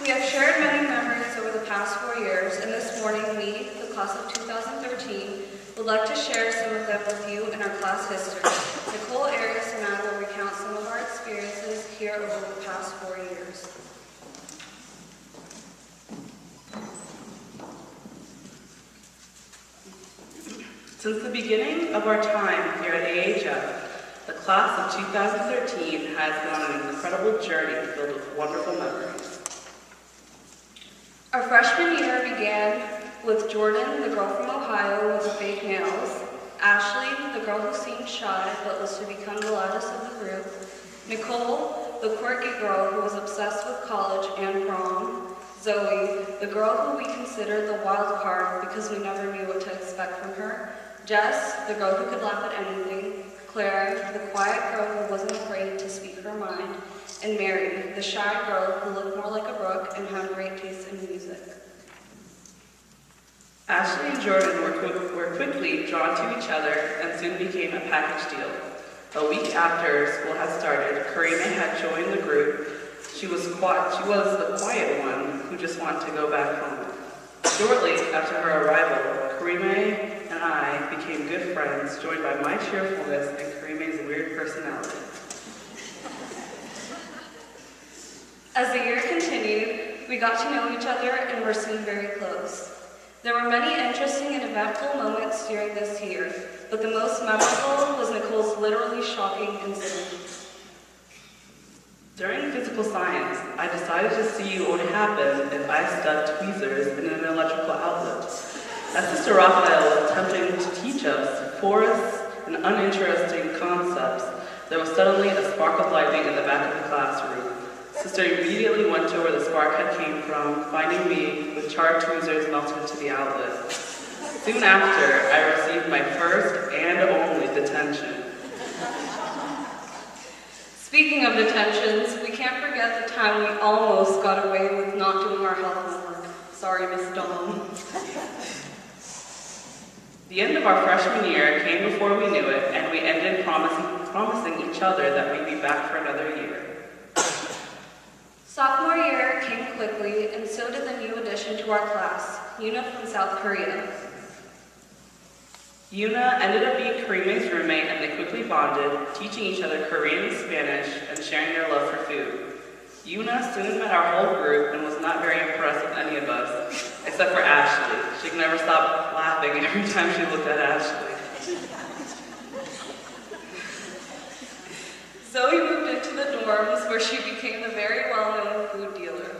We have shared many memories over the past 4 years, and this morning we, the class of 2013, would like to share some of them with you in our class history. Nicole, Arias, and I will recount some of our experiences here over the past 4 years. Since the beginning of our time here at AHF, the class of 2013 has been on an incredible journey filled with wonderful memories. Our freshman year began with Jordan, the girl from Ohio with the fake nails, Ashley, the girl who seemed shy but was to become the loudest of the group, Nicole, the quirky girl who was obsessed with college and prom, Zoe, the girl who we considered the wild card because we never knew what to expect from her, Jess, the girl who could laugh at anything, Claire, the quiet girl who wasn't afraid to speak her mind, and Mary, the shy girl who looked more like a brook and had great taste in music. Ashley and Jordan were quickly drawn to each other and soon became a package deal. A week after school had started, Karime had joined the group. She was the quiet one who just wanted to go back home. Shortly after her arrival, Karime and I became good friends, joined by my cheerfulness and Karime's weird personality. As the year continued, we got to know each other and were soon very close. There were many interesting and eventful moments during this year, but the most memorable was Nicole's literally shocking incident. During physical science, I decided to see what would happen if I stuck tweezers in an electrical outlet. As Sister Raphael was attempting to teach us porous and uninteresting concepts, there was suddenly a spark of lightning in the back of the classroom. Sister immediately went to where the spark had came from, finding me with charred tweezers melted into the outlet. Soon after, I received my first and only detention. Speaking of detentions, we can't forget the time we almost got away with not doing our health homework. Sorry, Miss Dawn. The end of our freshman year came before we knew it, and we ended promising each other that we'd be back for another year. Sophomore year came quickly, and so did the new addition to our class, Yuna from South Korea. Yuna ended up being Karime's roommate, and they quickly bonded, teaching each other Korean and Spanish and sharing their love for food. Yuna soon met our whole group and was not very impressed with any of us, except for Ashley. She could never stop laughing every time she looked at Ashley. Zoe moved into the dorms where she became a very well-known food dealer.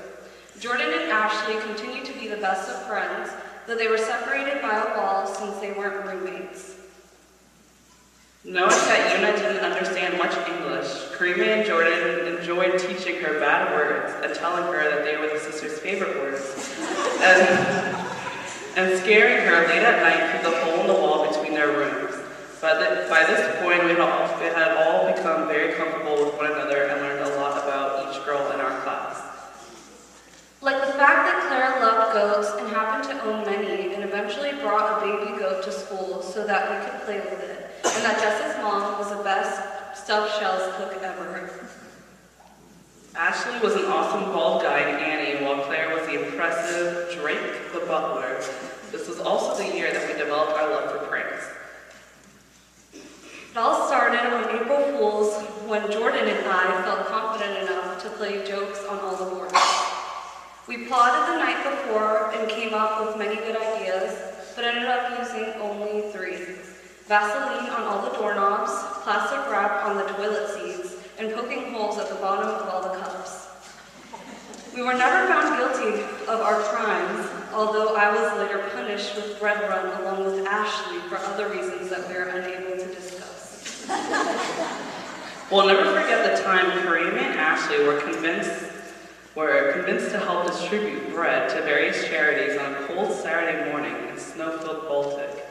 Jordan and Ashley continued to be the best of friends, though they were separated by a wall since they weren't roommates. Knowing that Yuna didn't understand much English, Karime and Jordan enjoyed teaching her bad words and telling her that they were the sisters' favorite words, and scaring her late at night through the hole in the wall between their rooms. By this point, we had all become very comfortable with one another and learned a lot about each girl in our class. Like the fact that Claire loved goats and happened to own many and eventually brought a baby goat to school so that we could play with it, and that Jess's mom was the best stuffed shells cook ever. Ashley was an awesome bald guy in Annie, while Claire was the impressive Drake the butler. This was also the year that we developed our love for pranks. It all started on April Fools when Jordan and I felt confident enough to play jokes on all the boards. We plotted the night before and came up with many good ideas, but ended up using only 3. Vaseline on all the doorknobs, plastic wrap on the toilet seats, and poking holes at the bottom of all the cups. We were never found guilty of our crimes, although I was later punished with bread run along with Ashley for other reasons that we are unable to discuss. We'll never forget the time Karime and Ashley were convinced to help distribute bread to various charities on a cold Saturday morning in snow-filled Baltic.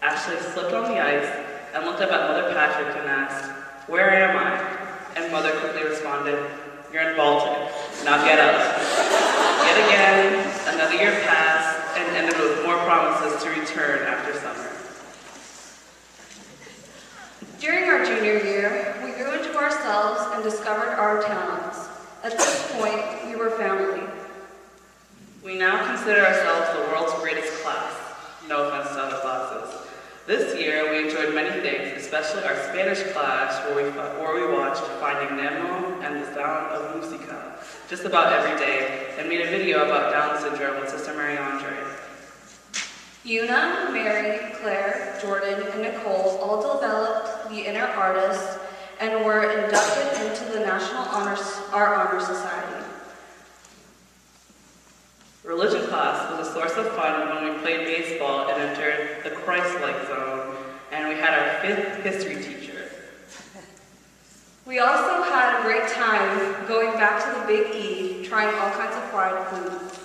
Ashley slipped on the ice and looked up at Mother Patrick and asked, "Where am I?" And Mother quickly responded, "You're in Baltic. Now get up." Yet again, another year passed and ended with more promises to return after summer. During our junior year, we grew into ourselves and discovered our talents. At this point, we were family. We now consider ourselves the world's greatest class. No offense to other classes. This year, we enjoyed many things, especially our Spanish class, where we watched Finding Nemo and The Sound of Musica just about every day, and made a video about Down syndrome with Sister Mary Andre. Una, Mary, Claire, Jordan, and Nicole all developed the inner artist and were inducted into the National Art Honor Society. Religion class was a source of fun when we played baseball and entered the Christ-like zone, and we had our 5th history teacher. We also had a great time going back to the Big E, trying all kinds of fried foods.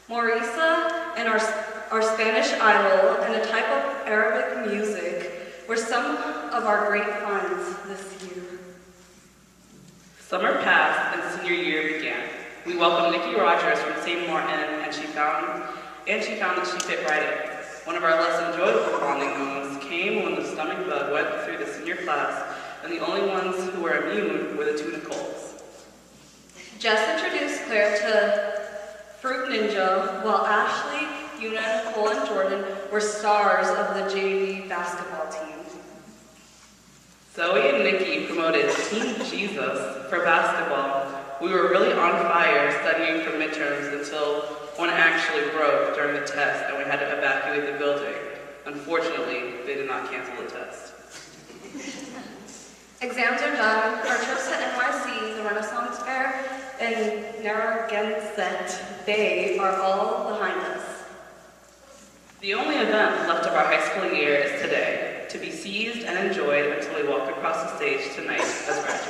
Marisa and our Spanish idol and a type of Arabic music were some of our great finds this year. Summer passed and senior year began. We welcomed Nikki Rogers from St. Martin, and she found that she fit right in. One of our less enjoyable bonding moments came when the stomach bug went through the senior class, and the only ones who were immune were the 2 Nicoles. Jess introduced Claire to Fruit Ninja, while Ashley, Una, Nicole, and Jordan were stars of the JV basketball team. Zoe and Nikki promoted Team Jesus for basketball. We were really on fire studying for midterms until one actually broke during the test and we had to evacuate the building. Unfortunately, they did not cancel the test. Exams are done. Our trips to NYC, the Renaissance Fair, and Narragansett Bay are all behind us. The only event left of our high school year is today, to be seized and enjoyed until we walk across the stage tonight as graduates.